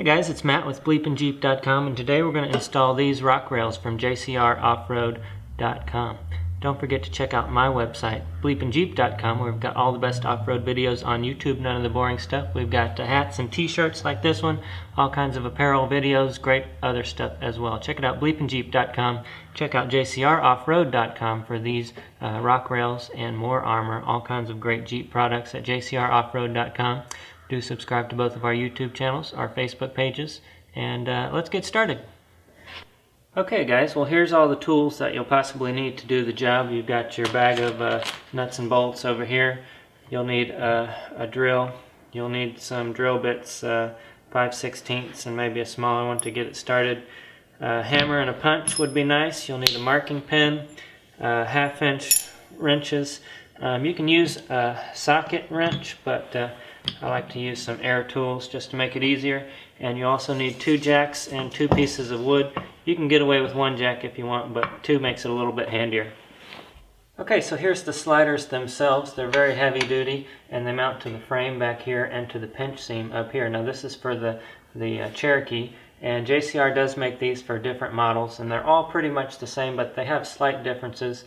Hey guys, it's Matt with BleepinJeep.com, and today we're going to install these rock rails from JcrOffroad.com. Don't forget to check out my website, BleepinJeep.com, where we've got all the best off-road videos on YouTube, none of the boring stuff. We've got hats and t-shirts like this one, all kinds of apparel videos, great other stuff as well. Check it out, BleepinJeep.com. Check out JcrOffroad.com for these rock rails and more armor, all kinds of great Jeep products at JcrOffroad.com. Do subscribe to both of our YouTube channels, our Facebook pages, and let's get started. Okay guys, well here's all the tools that you'll possibly need to do the job. You've got your bag of nuts and bolts over here. You'll need a drill. You'll need some drill bits, 5/16 and maybe a smaller one to get it started. A hammer and a punch would be nice. You'll need a marking pen, 1/2-inch wrenches. You can use a socket wrench, but I like to use some air tools just to make it easier. And you also need 2 jacks and 2 pieces of wood. You can get away with 1 jack if you want, but 2 makes it a little bit handier. Okay, so here's the sliders themselves. They're very heavy duty, and they mount to the frame back here and to the pinch seam up here. Now this is for the Cherokee, and JCR does make these for different models, and they're all pretty much the same, but they have slight differences.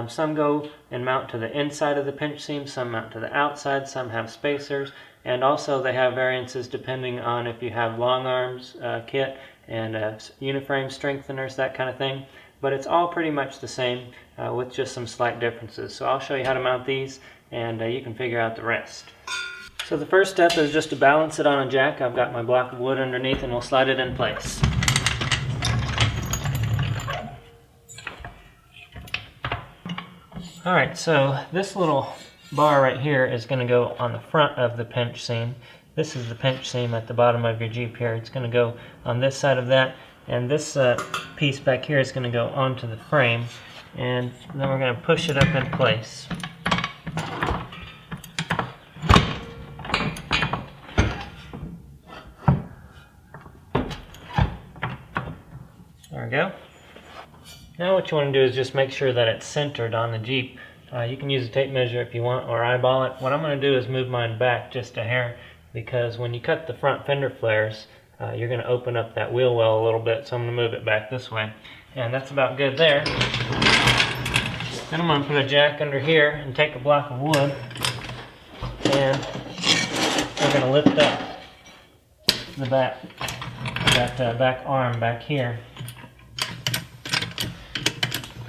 Some go and mount to the inside of the pinch seam, some mount to the outside, some have spacers, and also they have variances depending on if you have long arms kit and uniframe strengtheners, that kind of thing. But it's all pretty much the same with just some slight differences. So I'll show you how to mount these, and you can figure out the rest. So the first step is just to balance it on a jack. I've got my block of wood underneath, and we'll slide it in place. Alright, so this little bar right here is going to go on the front of the pinch seam. This is the pinch seam at the bottom of your Jeep here. It's going to go on this side of that, and this piece back here is going to go onto the frame, and then we're going to push it up in place. There we go. Now what you want to do is just make sure that it's centered on the Jeep. You can use a tape measure if you want, or eyeball it. What I'm going to do is move mine back just a hair, because when you cut the front fender flares, you're going to open up that wheel well a little bit, so I'm going to move it back this way. And that's about good there. Then I'm going to put a jack under here and take a block of wood, and we're going to lift up the back, that back arm back here.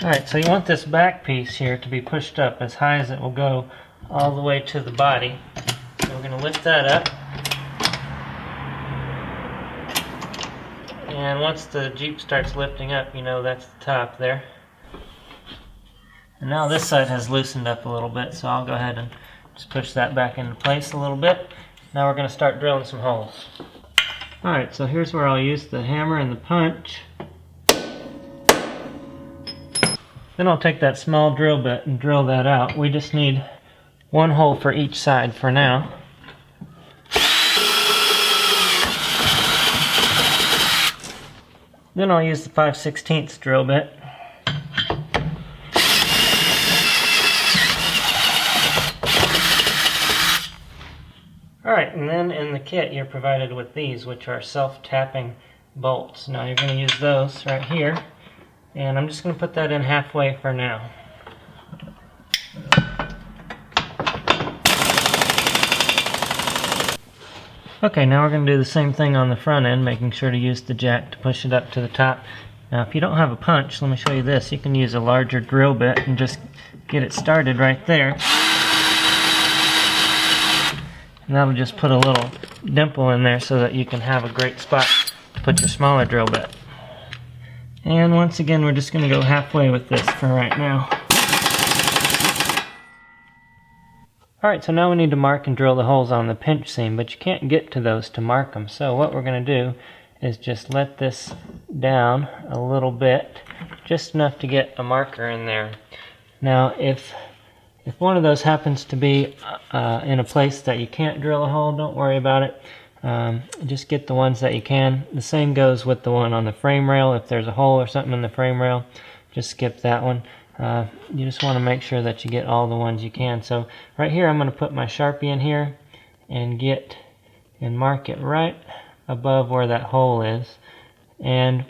Alright, so you want this back piece here to be pushed up as high as it will go all the way to the body. So we're going to lift that up. And once the Jeep starts lifting up, you know that's the top there. And now this side has loosened up a little bit, so I'll go ahead and just push that back into place a little bit. Now we're going to start drilling some holes. Alright, so here's where I'll use the hammer and the punch. Then I'll take that small drill bit and drill that out. We just need 1 hole for each side for now. Then I'll use the 5/16 drill bit. Alright, and then in the kit you're provided with these, which are self-tapping bolts. Now you're going to use those right here. And I'm just going to put that in halfway for now. Okay, now we're going to do the same thing on the front end, making sure to use the jack to push it up to the top. Now if you don't have a punch, let me show you this. You can use a larger drill bit and just get it started right there. And that'll just put a little dimple in there so that you can have a great spot to put your smaller drill bit. And once again, we're just going to go halfway with this for right now. Alright, so now we need to mark and drill the holes on the pinch seam, but you can't get to those to mark them. So what we're going to do is just let this down a little bit, just enough to get a marker in there. Now, if one of those happens to be in a place that you can't drill a hole, don't worry about it. Just get the ones that you can. The same goes with the one on the frame rail. If there's a hole or something in the frame rail, just skip that one. You just want to make sure that you get all the ones you can. So right here I'm going to put my Sharpie in here and mark it right above where that hole is. And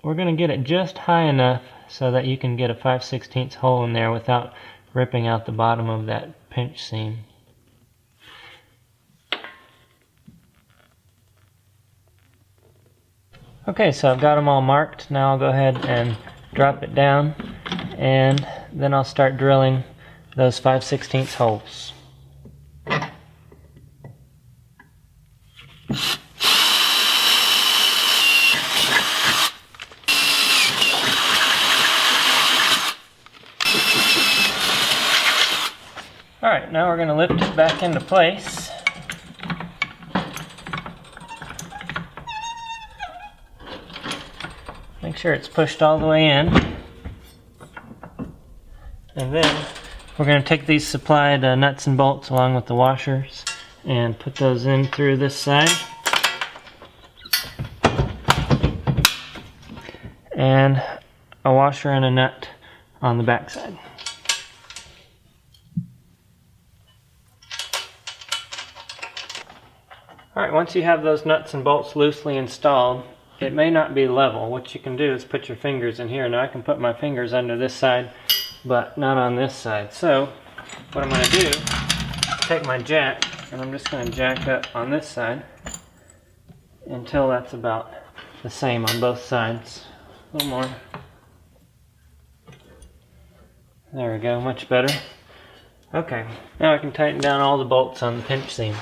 we're going to get it just high enough so that you can get a 5/16 hole in there without ripping out the bottom of that pinch seam. Okay, so I've got them all marked. Now I'll go ahead and drop it down, and then I'll start drilling those 5/16 holes. Alright, now we're going to lift it back into place. Make sure it's pushed all the way in. And then we're going to take these supplied nuts and bolts along with the washers and put those in through this side. And a washer and a nut on the back side. Alright, once you have those nuts and bolts loosely installed, it may not be level. What you can do is put your fingers in here. Now I can put my fingers under this side, but not on this side. So what I'm going to do is take my jack, and I'm just going to jack up on this side until that's about the same on both sides. A little more. There we go, much better. Okay, now I can tighten down all the bolts on the pinch seam.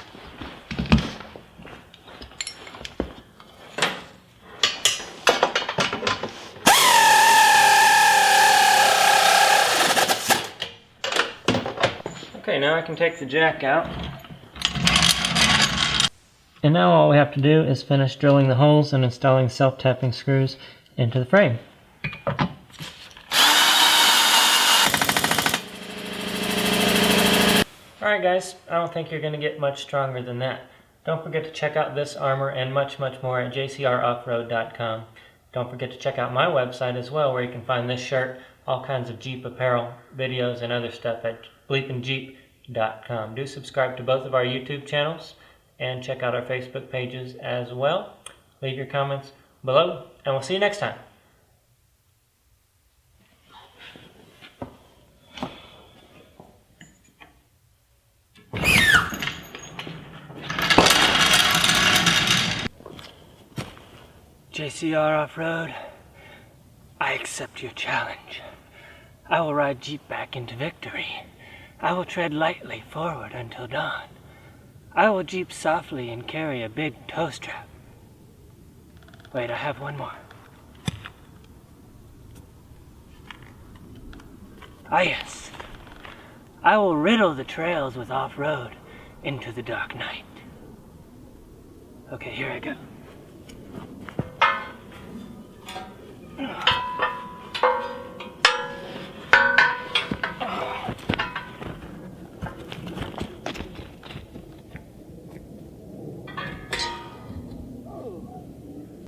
Okay, now I can take the jack out. And now all we have to do is finish drilling the holes and installing self-tapping screws into the frame. Alright guys, I don't think you're going to get much stronger than that. Don't forget to check out this armor and much more at JcrOffroad.com. Don't forget to check out my website as well, where you can find this shirt, all kinds of Jeep apparel, videos, and other stuff at BleepinJeep.com. Do subscribe to both of our YouTube channels and check out our Facebook pages as well. Leave your comments below, and we'll see you next time. JCR Off-Road, I accept your challenge. I will ride Jeep back into victory. I will tread lightly forward until dawn. I will Jeep softly and carry a big tow strap. Wait, I have one more. Ah yes, I will riddle the trails with off-road into the dark night. Okay, here I go.